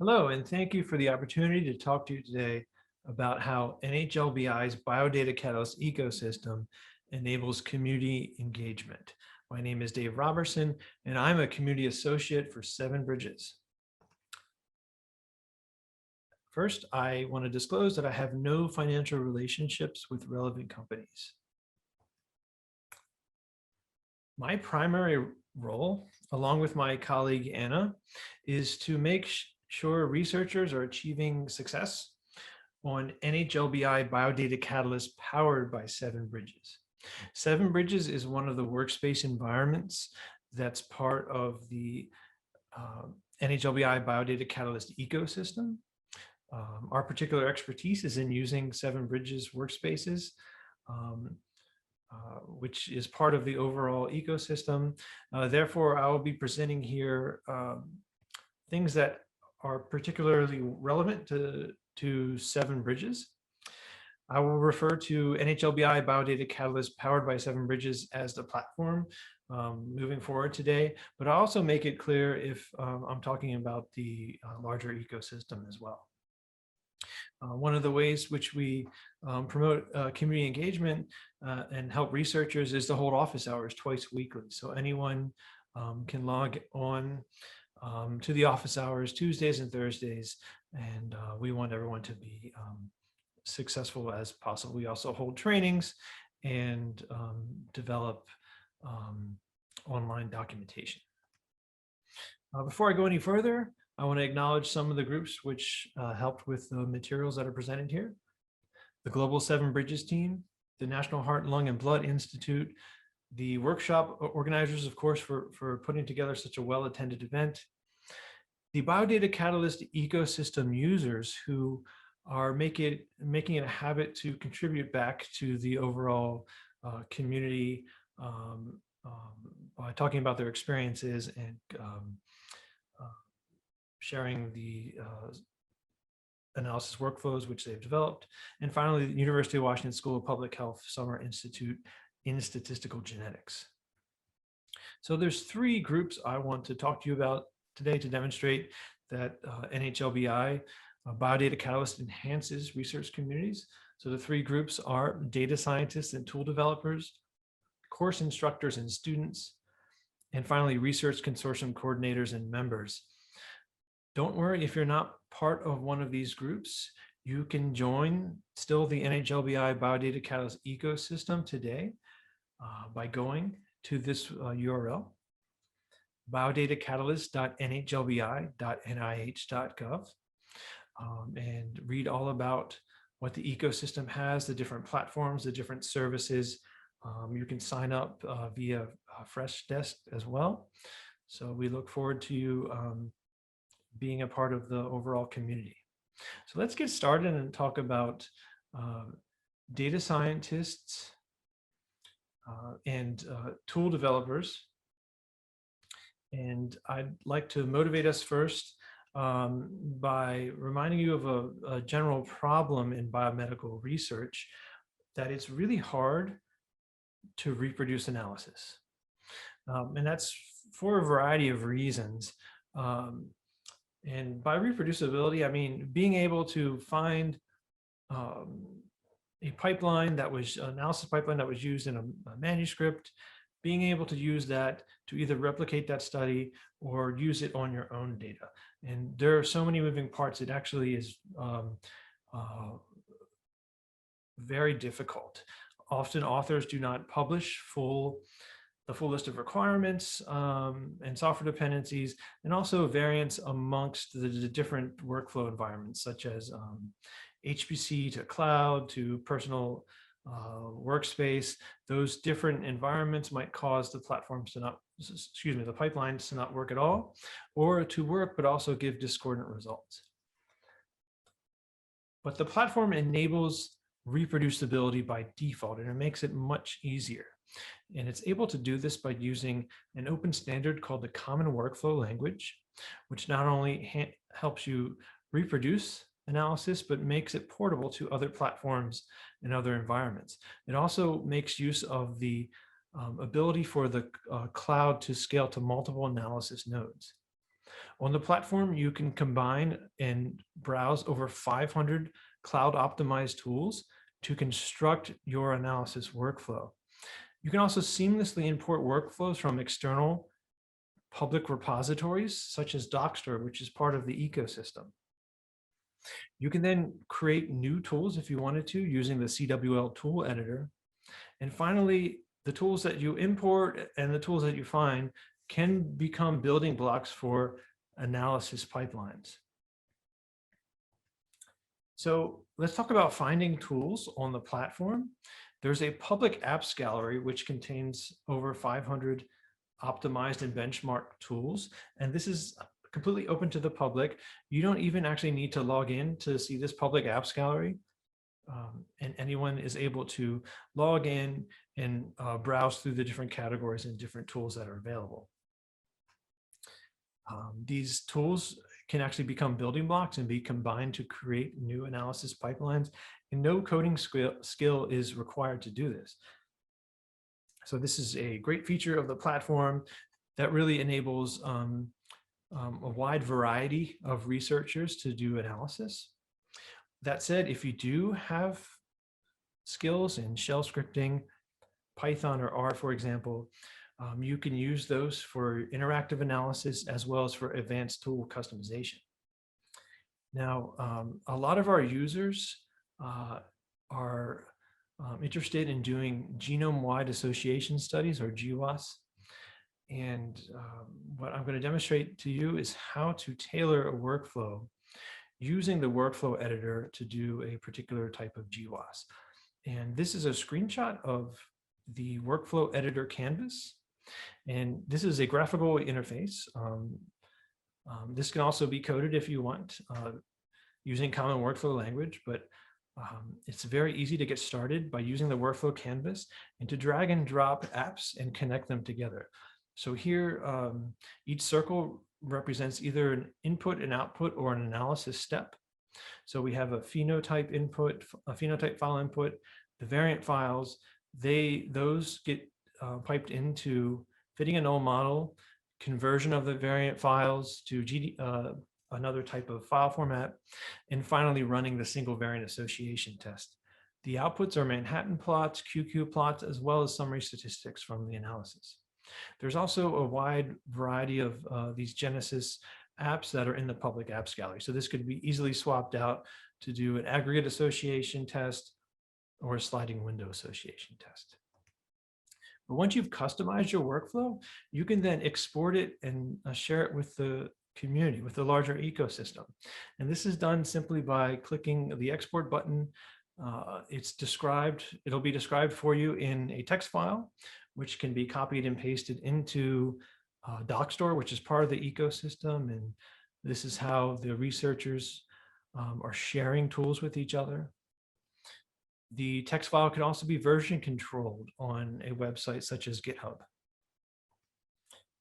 Hello, and thank you for the opportunity to talk to you today about how NHLBI's BioData Catalyst ecosystem enables community engagement. My name is Dave Robertson, and I'm a community associate for Seven Bridges. First, I want to disclose that I have no financial relationships with relevant companies. My primary role, along with my colleague Anna, is to make sure researchers are achieving success on NHLBI BioData Catalyst powered by Seven Bridges. Seven Bridges is one of the workspace environments that's part of the NHLBI BioData Catalyst ecosystem. Our particular expertise is in using Seven Bridges workspaces, which is part of the overall ecosystem. Therefore, I will be presenting here things that are particularly relevant to Seven Bridges. I will refer to NHLBI BioData Catalyst powered by Seven Bridges as the platform moving forward today, but I'll also make it clear if I'm talking about the larger ecosystem as well. One of the ways which we promote community engagement and help researchers is to hold office hours twice weekly. So anyone can log on to the office hours Tuesdays and Thursdays, and we want everyone to be successful as possible. We also hold trainings and develop online documentation. Before I go any further, I want to acknowledge some of the groups which helped with the materials that are presented here. The Global Seven Bridges team, the National Heart, Lung, and Blood Institute, the workshop organizers, of course, for putting together such a well-attended event, the BioData Catalyst ecosystem users who are making it a habit to contribute back to the overall community by talking about their experiences and sharing the analysis workflows which they've developed. And finally, the University of Washington School of Public Health Summer Institute in Statistical Genetics. So there's three groups I want to talk to you about today to demonstrate that NHLBI BioData Catalyst enhances research communities. So the three groups are data scientists and tool developers, course instructors and students, and finally, research consortium coordinators and members. Don't worry if you're not part of one of these groups, you can join still the NHLBI BioData Catalyst ecosystem today by going to this URL, biodatacatalyst.nhlbi.nih.gov, and read all about what the ecosystem has, the different platforms, the different services. You can sign up via Freshdesk as well. So we look forward to you being a part of the overall community. So let's get started and talk about data scientists and tool developers. And I'd like to motivate us first by reminding you of a general problem in biomedical research, that it's really hard to reproduce analysis. And that's for a variety of reasons. And by reproducibility, I mean being able to find a pipeline that was analysis pipeline that was used in a manuscript, being able to use that to either replicate that study or use it on your own data. And there are so many moving parts, it actually is very difficult. Often authors do not publish the full list of requirements and software dependencies, and also variance amongst the different workflow environments, such as HPC to cloud to personal workspace. Those different environments might cause the platforms to not, the pipelines to not work at all, or to work but also give discordant results. But the platform enables reproducibility by default, and it makes it much easier. And it's able to do this by using an open standard called the Common Workflow Language, which not only helps you reproduce analysis, but makes it portable to other platforms and other environments. It also makes use of the ability for the cloud to scale to multiple analysis nodes. On the platform, you can combine and browse over 500 cloud optimized tools to construct your analysis workflow. You can also seamlessly import workflows from external public repositories, such as Dockstore, which is part of the ecosystem. You can then create new tools if you wanted to using the CWL tool editor. And finally, the tools that you import and the tools that you find can become building blocks for analysis pipelines. So let's talk about finding tools on the platform. There's a public apps gallery, which contains over 500 optimized and benchmarked tools. And this is completely open to the public. You don't even actually need to log in to see this public apps gallery. And anyone is able to log in and browse through the different categories and different tools that are available. These tools can actually become building blocks and be combined to create new analysis pipelines. And no coding skill is required to do this. So this is a great feature of the platform that really enables a wide variety of researchers to do analysis. That said, if you do have skills in shell scripting, Python or R, for example, you can use those for interactive analysis as well as for advanced tool customization. Now, a lot of our users are interested in doing genome-wide association studies, or GWAS. And what I'm going to demonstrate to you is how to tailor a workflow using the workflow editor to do a particular type of GWAS. And this is a screenshot of the workflow editor canvas. And this is a graphical interface. This can also be coded if you want using common workflow language, but it's very easy to get started by using the workflow canvas and to drag and drop apps and connect them together. So here, each circle represents either an input and output or an analysis step. So we have a phenotype input, a phenotype file input, the variant files, those get piped into fitting a null model, conversion of the variant files to another type of file format, and finally running the single variant association test. The outputs are Manhattan plots, QQ plots, as well as summary statistics from the analysis. There's also a wide variety of these Genesis apps that are in the public apps gallery. So this could be easily swapped out to do an aggregate association test or a sliding window association test. But once you've customized your workflow, you can then export it and share it with the community, with the larger ecosystem. And this is done simply by clicking the export button. It'll be described for you in a text file, which can be copied and pasted into Dockstore, which is part of the ecosystem. And this is how the researchers are sharing tools with each other. The text file can also be version controlled on a website such as GitHub.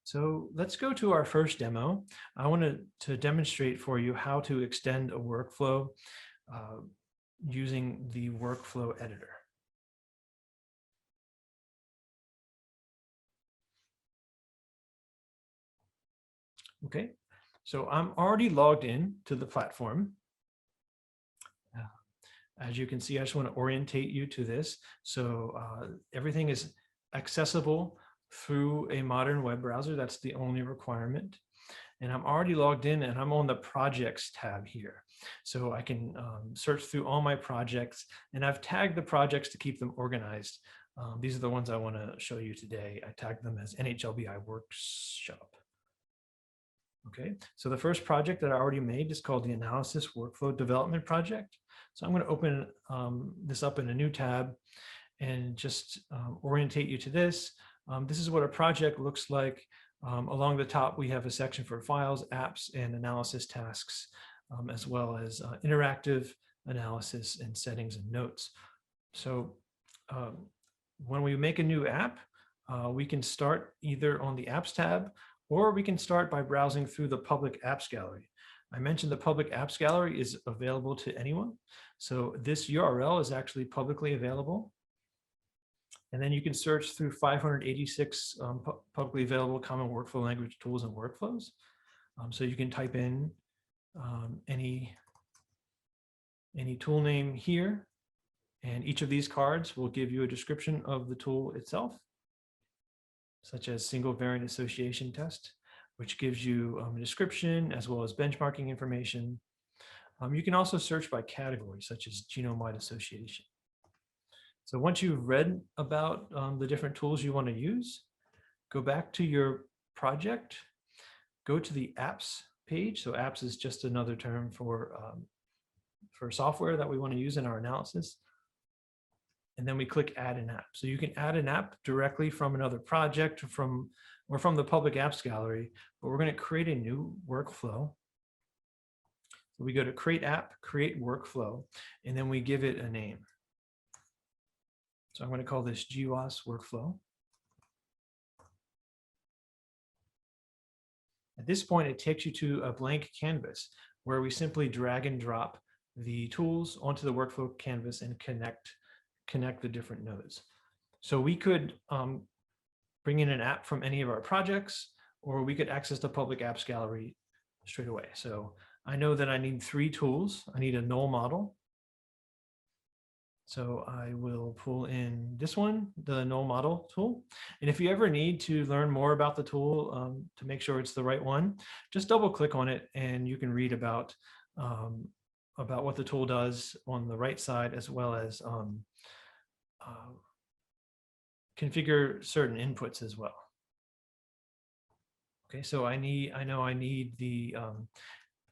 So let's go to our first demo. I wanted to demonstrate for you how to extend a workflow using the workflow editor. Okay, so I'm already logged in to the platform. As you can see, I just want to orientate you to this. So everything is accessible through a modern web browser. That's the only requirement. And I'm already logged in and I'm on the projects tab here. So I can search through all my projects, and I've tagged the projects to keep them organized. These are the ones I want to show you today. I tagged them as NHLBI workshop. Okay, so the first project that I already made is called the Analysis Workflow Development Project. So I'm going to open this up in a new tab and just orientate you to this. This is what a project looks like. Along the top, we have a section for files, apps, and analysis tasks, as well as interactive analysis and settings and notes. So when we make a new app, we can start either on the apps tab, or we can start by browsing through the public apps gallery. I mentioned the public apps gallery is available to anyone. So this URL is actually publicly available. And then you can search through 586 publicly available common workflow language tools and workflows. So you can type in any tool name here, and each of these cards will give you a description of the tool itself, such as single variant association test, which gives you a description as well as benchmarking information. You can also search by category, such as genome-wide association. So once you've read about the different tools you want to use, go back to your project, go to the apps page. So apps is just another term for software that we want to use in our analysis. And then we click add an app. So you can add an app directly from another project or from the public apps gallery, but we're going to create a new workflow. So we go to create app, create workflow, and then we give it a name. So I'm going to call this GWAS workflow. At this point, it takes you to a blank canvas where we simply drag and drop the tools onto the workflow canvas and connect the different nodes. So we could bring in an app from any of our projects, or we could access the public apps gallery straight away. So I know that I need 3 tools. I need a null model. So I will pull in this one, the null model tool. And if you ever need to learn more about the tool to make sure it's the right one, just double click on it and you can read about what the tool does on the right side, as well as configure certain inputs as well. Okay, so I know I need the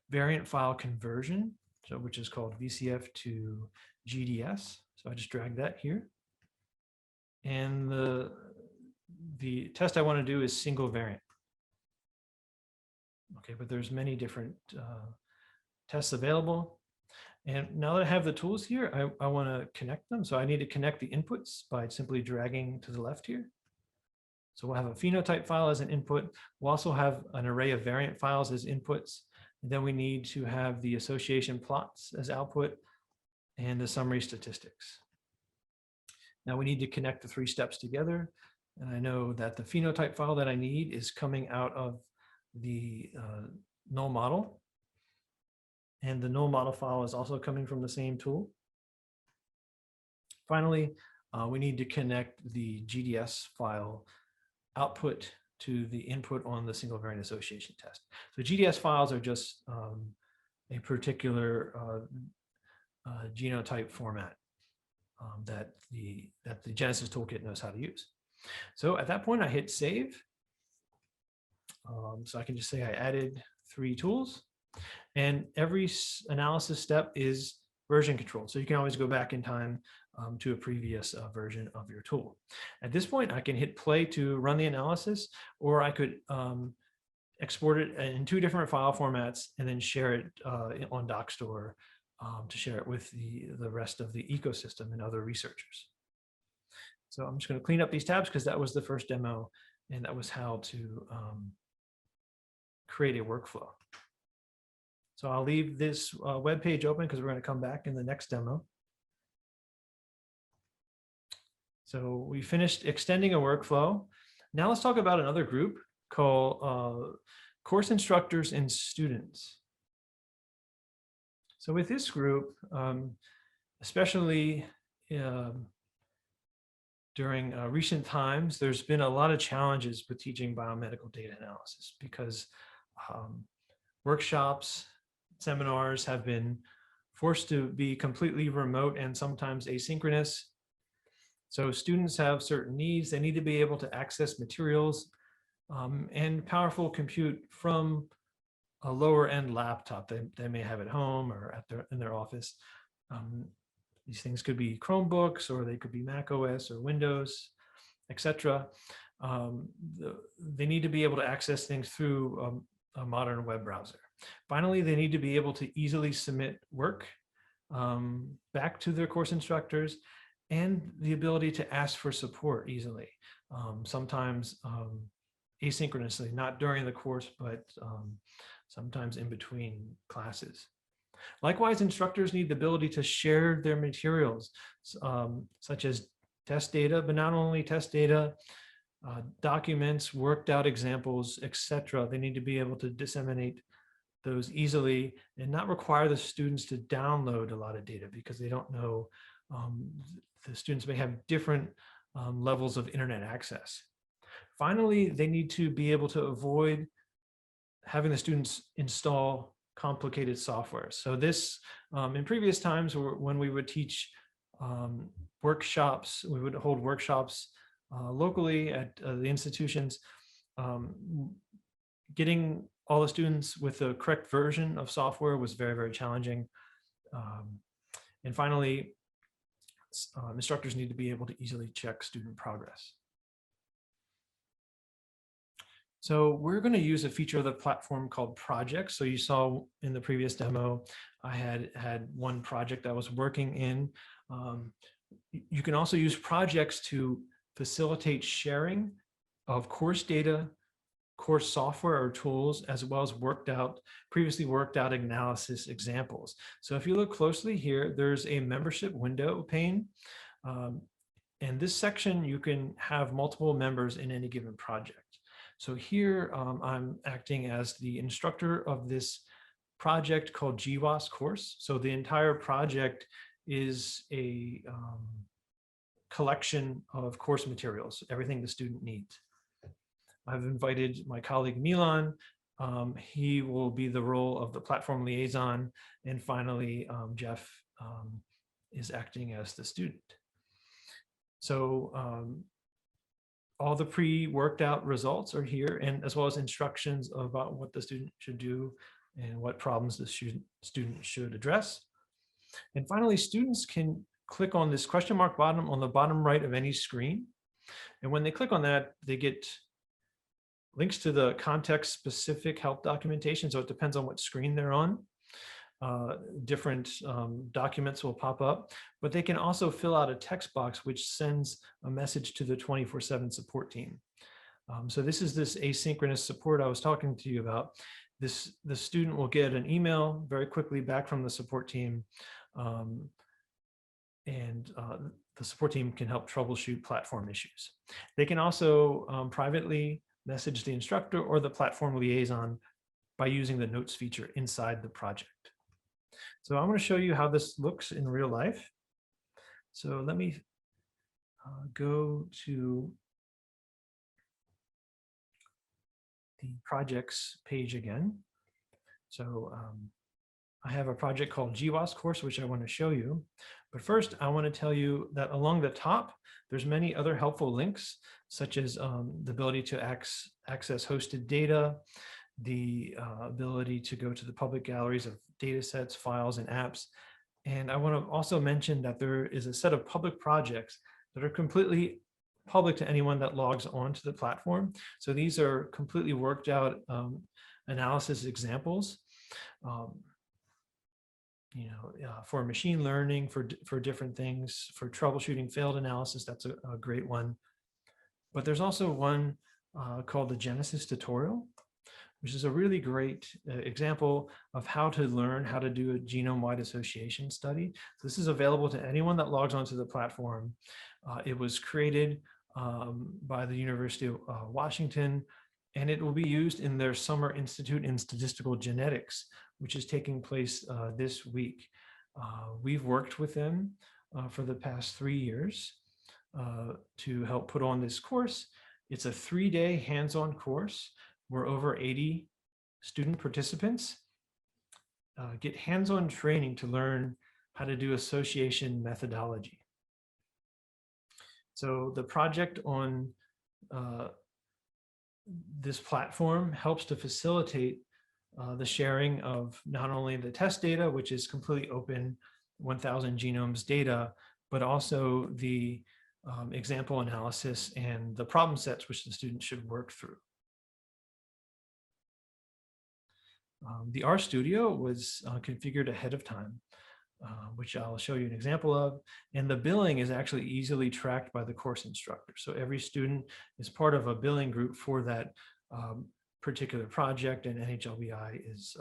variant file conversion, so which is called VCF to GDS. So I just drag that here. And the test I want to do is single variant. Okay, but there's many different tests available. And now that I have the tools here, I want to connect them. So I need to connect the inputs by simply dragging to the left here. So we'll have a phenotype file as an input. We'll also have an array of variant files as inputs. And then we need to have the association plots as output and the summary statistics. Now we need to connect the 3 steps together. And I know that the phenotype file that I need is coming out of the null model. And the null model file is also coming from the same tool. Finally, we need to connect the GDS file output to the input on the single variant association test. So GDS files are just a particular genotype format that the Genesis toolkit knows how to use. So at that point, I hit save. So I can just say I added 3 tools, and every analysis step is version controlled. So you can always go back in time to a previous version of your tool. At this point, I can hit play to run the analysis, or I could export it in 2 different file formats and then share it on DocStore to share it with the rest of the ecosystem and other researchers. So I'm just going to clean up these tabs because that was the first demo, and that was how to create a workflow. So I'll leave this web page open because we're going to come back in the next demo. So we finished extending a workflow. Now let's talk about another group called course instructors and students. So with this group, especially during recent times, there's been a lot of challenges with teaching biomedical data analysis because workshops, seminars have been forced to be completely remote and sometimes asynchronous. So students have certain needs. They need to be able to access materials and powerful compute from a lower end laptop they may have at home or in their office. These things could be Chromebooks, or they could be Mac OS or Windows, etc. They need to be able to access things through a modern web browser. Finally, they need to be able to easily submit work back to their course instructors, and the ability to ask for support easily, sometimes asynchronously, not during the course, but sometimes in between classes. Likewise, instructors need the ability to share their materials, such as test data, but not only test data, documents, worked out examples, etc. They need to be able to disseminate those easily and not require the students to download a lot of data because they don't know, the students may have different levels of internet access. Finally, they need to be able to avoid having the students install complicated software. So this, in previous times when we would teach workshops, we would hold workshops locally at the institutions, getting all the students with the correct version of software was very, very challenging. And finally, instructors need to be able to easily check student progress. So we're going to use a feature of the platform called projects. So you saw in the previous demo, I had one project I was working in. You can also use projects to facilitate sharing of course data, course software or tools, as well as previously worked out analysis examples. So if you look closely here, there's a membership window pane. In this section, you can have multiple members in any given project. So here I'm acting as the instructor of this project called GWAS course. So the entire project is a collection of course materials, everything the student needs. I've invited my colleague Milan. He will be the role of the platform liaison. And finally, Jeff is acting as the student. So all the pre-worked out results are here, and as well as instructions about what the student should do and what problems the student should address. And finally, students can click on this question mark bottom on the bottom right of any screen. And when they click on that, they get links to the context specific help documentation. So it depends on what screen they're on. Different documents will pop up, but they can also fill out a text box which sends a message to the 24/7 support team. So this is this asynchronous support I was talking to you about. The student will get an email very quickly back from the support team, and the support team can help troubleshoot platform issues. They can also privately message the instructor or the platform liaison by using the notes feature inside the project. So I'm going to show you how this looks in real life. So let me go to the projects page again. So I have a project called GWAS course, which I want to show you. But first, I want to tell you that along the top, there's many other helpful links, such as the ability to access hosted data, the ability to go to the public galleries of data sets, files, and apps. And I want to also mention that there is a set of public projects that are completely public to anyone that logs on to the platform. So these are completely worked out analysis examples. For machine learning, for different things, for troubleshooting failed analysis, that's a great one. But there's also one called the Genesis tutorial, which is a really great example of how to learn how to do a genome-wide association study. So this is available to anyone that logs onto the platform. It was created by the University of Washington, and it will be used in their Summer Institute in Statistical Genetics, which is taking place this week. We've worked with them for the past 3 years to help put on this course. It's a 3-day hands-on course where over 80 student participants get hands-on training to learn how to do association methodology. So the project on this platform helps to facilitate the sharing of not only the test data, which is completely open 1,000 genomes data, but also the example analysis and the problem sets which the student should work through. The RStudio was configured ahead of time, which I'll show you an example of. And the billing is actually easily tracked by the course instructor. So every student is part of a billing group for that particular project, and NHLBI is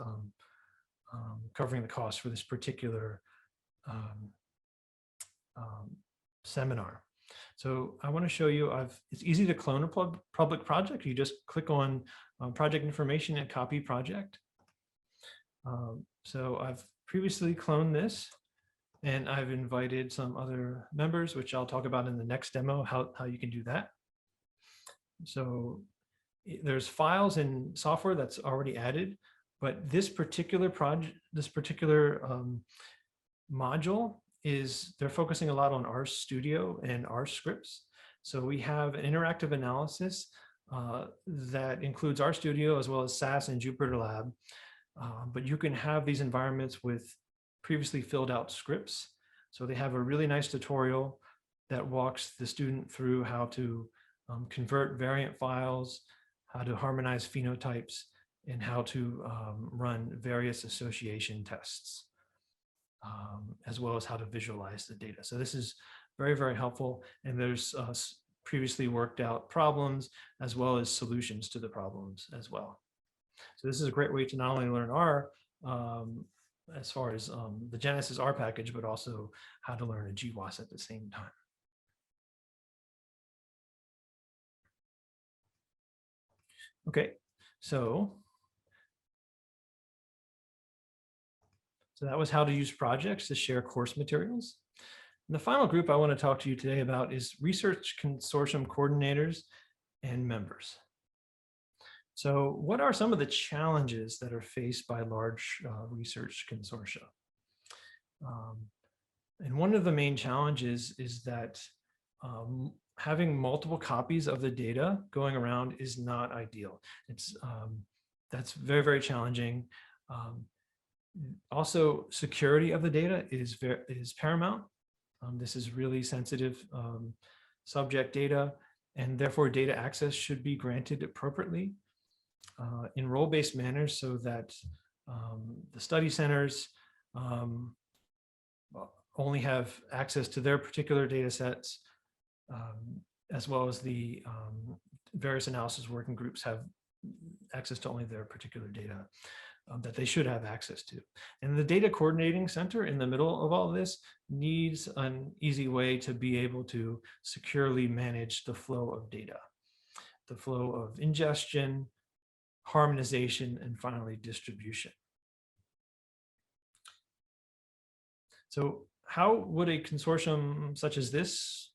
covering the cost for this particular seminar. So I want to show you, it's easy to clone a public project. You just click on project information and copy project. So I've previously cloned this, and I've invited some other members, which I'll talk about in the next demo, how you can do that. So there's files and software that's already added, but this particular project, this particular module they're focusing a lot on R Studio and R scripts. So we have an interactive analysis that includes R Studio as well as SAS and Jupyter Lab. But you can have these environments with previously filled out scripts. So they have a really nice tutorial that walks the student through how to convert variant files, how to harmonize phenotypes, and how to run various association tests, as well as how to visualize the data. So this is very, very helpful. And there's previously worked out problems as well as solutions to the problems as well. So this is a great way to not only learn R as far as the Genesis R package, but also how to learn a GWAS at the same time. Okay, so that was how to use projects to share course materials. And the final group I want to talk to you today about is research consortium coordinators and members. So what are some of the challenges that are faced by large research consortia? And one of the main challenges is that having multiple copies of the data going around is not ideal. That's very, very challenging. Also, security of the data is paramount. This is really sensitive subject data, and therefore data access should be granted appropriately in role-based manners, so that the study centers only have access to their particular data sets, as well as the various analysis working groups have access to only their particular data that they should have access to. And the data coordinating center in the middle of all this needs an easy way to be able to securely manage the flow of data, the flow of ingestion, harmonization, and finally distribution. So how would a consortium such as this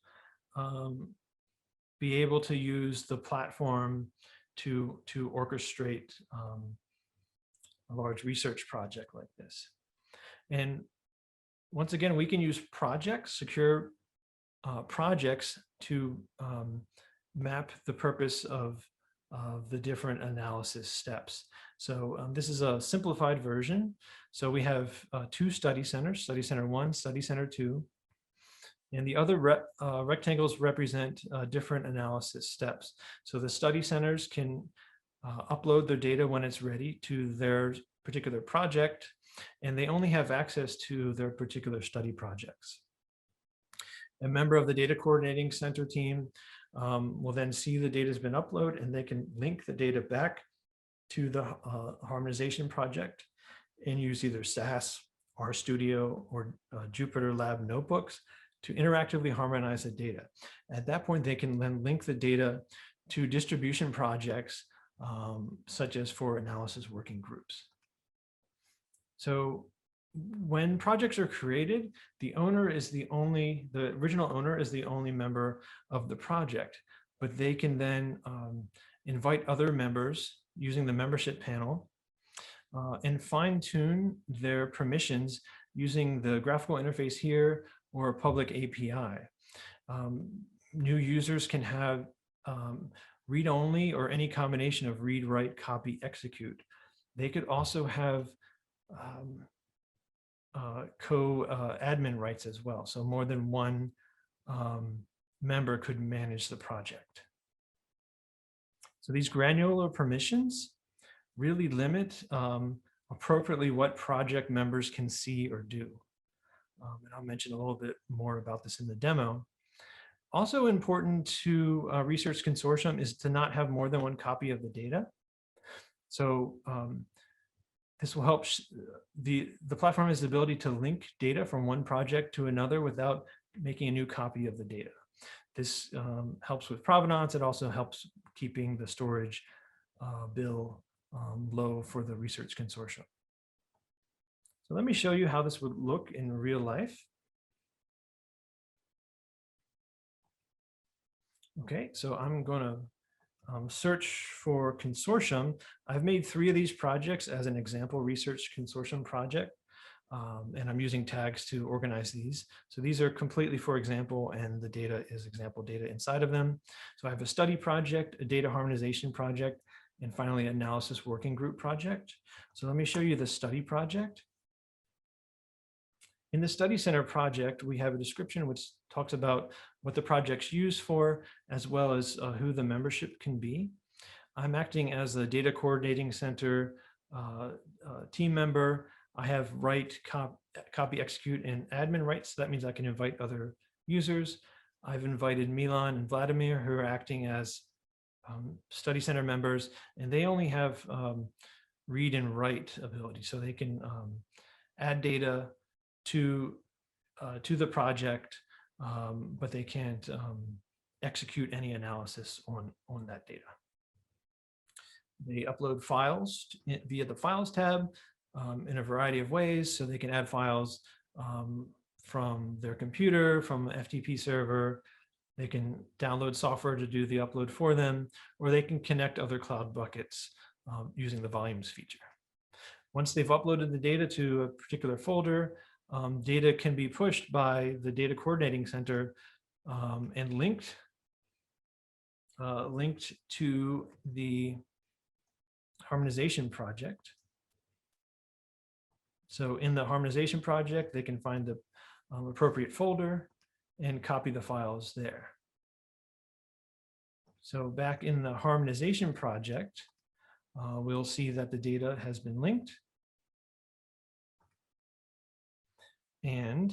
be able to use the platform to orchestrate a large research project like this? And once again, we can use projects, secure projects, to map the purpose of the different analysis steps. So this is a simplified version. So we have two study centers, Study Center 1, Study Center 2. And the other rectangles represent different analysis steps. So the study centers can upload their data when it's ready to their particular project, and they only have access to their particular study projects. A member of the data coordinating center team will then see the data has been uploaded, and they can link the data back to the harmonization project and use either SAS, RStudio, or Jupyter Lab notebooks to interactively harmonize the data. At that point, they can then link the data to distribution projects, such as for analysis working groups. So when projects are created, the original owner is the only member of the project, but they can then invite other members using the membership panel and fine-tune their permissions using the graphical interface here or a public API. New users can have read-only or any combination of read, write, copy, execute. They could also have co-admin rights as well. So more than one member could manage the project. So these granular permissions really limit appropriately what project members can see or do. And I'll mention a little bit more about this in the demo. Also important to a research consortium is to not have more than one copy of the data. So this will help, the platform has the ability to link data from one project to another without making a new copy of the data. This helps with provenance. It also helps keeping the storage bill low for the research consortium. So let me show you how this would look in real life. Okay, so I'm going to search for consortium. I've made 3 of these projects as an example research consortium project, and I'm using tags to organize these. So these are completely for example, and the data is example data inside of them. So I have a study project, a data harmonization project, and finally an analysis working group project. So let me show you the study project. In the Study Center project, we have a description which talks about what the project's used for, as well as who the membership can be. I'm acting as the Data Coordinating Center team member. I have write, copy, execute, and admin rights. So that means I can invite other users. I've invited Milan and Vladimir, who are acting as Study Center members, and they only have read and write ability. So they can add data to the project, but they can't execute any analysis on that data. They upload files via the Files tab in a variety of ways, so they can add files from their computer, from an FTP server. They can download software to do the upload for them, or they can connect other cloud buckets using the volumes feature. Once they've uploaded the data to a particular folder, data can be pushed by the Data Coordinating Center and linked to the harmonization project. So in the harmonization project, they can find the appropriate folder and copy the files there. So back in the harmonization project, we'll see that the data has been linked. And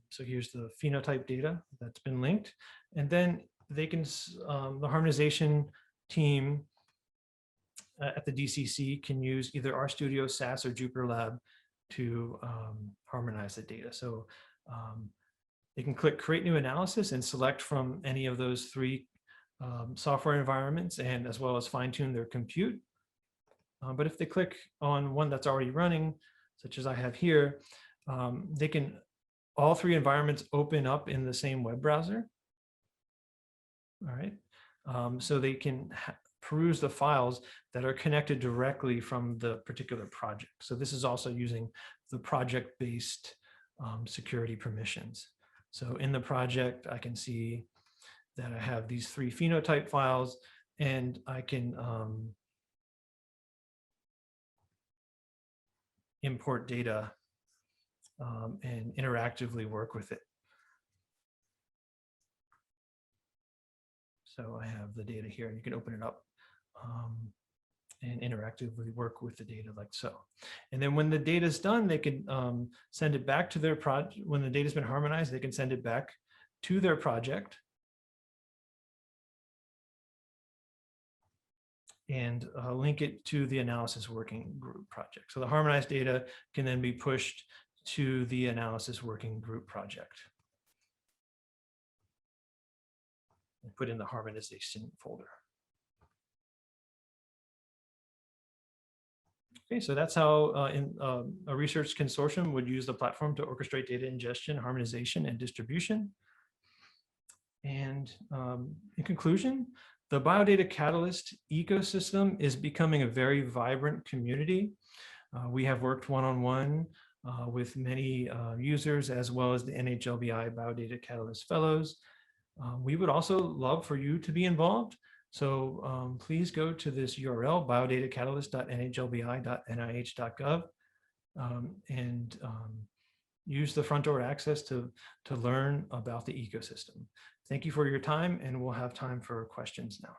so here's the phenotype data that's been linked. And then they can, the harmonization team at the DCC can use either RStudio, SAS, or Jupyter Lab to harmonize the data. So they can click Create New Analysis and select from any of those 3 software environments, and as well as fine tune their compute. But if they click on one that's already running, such as I have here, they can, all 3 environments open up in the same web browser. All right, so they can peruse the files that are connected directly from the particular project. So this is also using the project-based security permissions. So in the project, I can see that I have these 3 phenotype files, and I can import data and interactively work with it. So I have the data here, and you can open it up and interactively work with the data like so. And then when the data is done, they can send it back to their project. When the data has been harmonized, they can send it back to their project and link it to the analysis working group project. So the harmonized data can then be pushed to the analysis working group project and put in the harmonization folder. Okay, so that's how a research consortium would use the platform to orchestrate data ingestion, harmonization, and distribution. And in conclusion, the BioData Catalyst ecosystem is becoming a very vibrant community. We have worked one-on-one with many users, as well as the NHLBI BioData Catalyst Fellows. We would also love for you to be involved. So please go to this URL, biodatacatalyst.nhlbi.nih.gov, and use the front door access to learn about the ecosystem. Thank you for your time, and we'll have time for questions now.